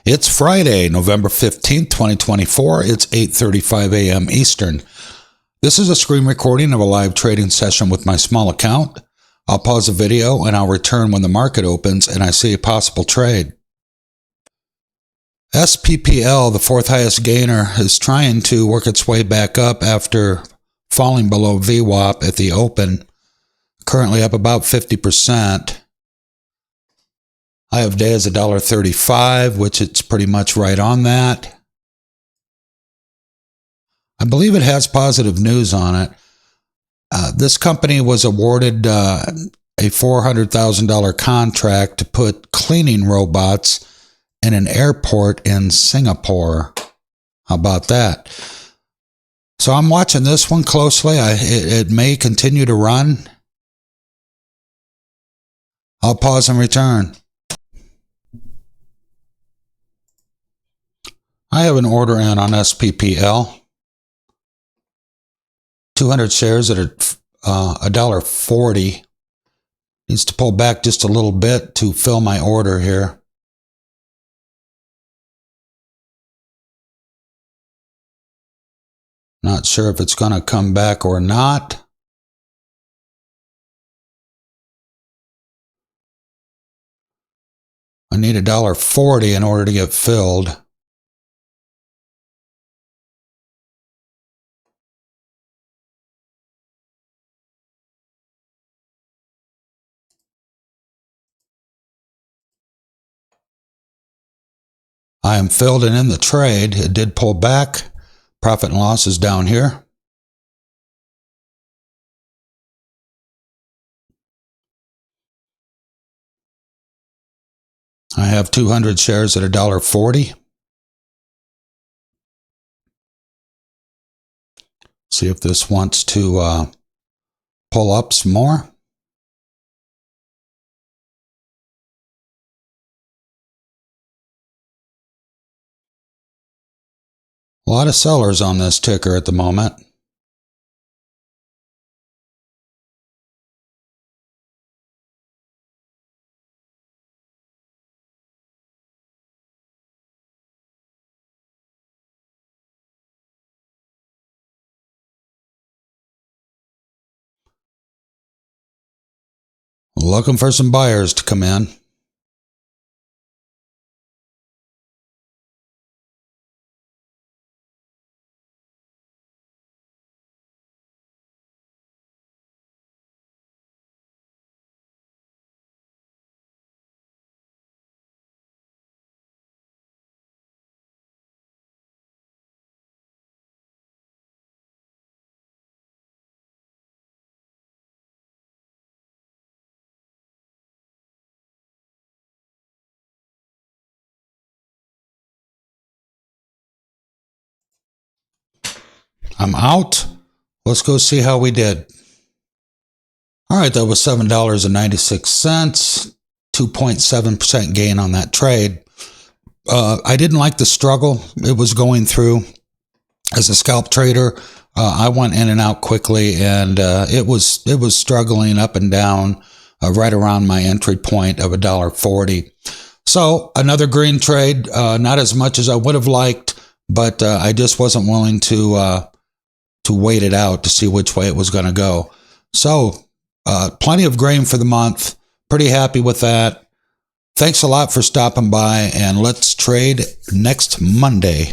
It's Friday, November 15th, 2024. It's 8:35 a.m. Eastern. This is a screen recording of a live trading session with my small account. I'll pause the video and I'll return when the market opens and I see a possible trade. SPPL, the fourth highest gainer, is trying to work its way back up after falling below VWAP at the open, currently up about 50%. I have day as $1.35, which it's pretty much right on that. I believe it has positive news on it. This company was awarded a $400,000 contract to put cleaning robots in an airport in Singapore. How about that? So I'm watching this one closely. It may continue to run. I'll pause and return. I have an order in on SPPL. 200 shares at $1.40. Needs to pull back just a little bit to fill my order here. Not sure if it's going to come back or not. I need $1.40 in order to get filled. I am filled and in the trade. It did pull back. Profit and loss is down here. I have 200 shares at $1.40. See if this wants to pull up some more. A lot of sellers on this ticker at the moment. Looking for some buyers to come in. I'm out. Let's go see how we did. All right, that was $7.96, 2.7% gain on that trade. I didn't like the struggle it was going through. As a scalp trader, I went in and out quickly, and it was struggling up and down right around my entry point of $1.40. So another green trade, not as much as I would have liked, but I just wasn't willing to wait it out to see which way it was going to go. So plenty of grain for the month. Pretty happy with that. Thanks a lot for stopping by, and let's trade next Monday.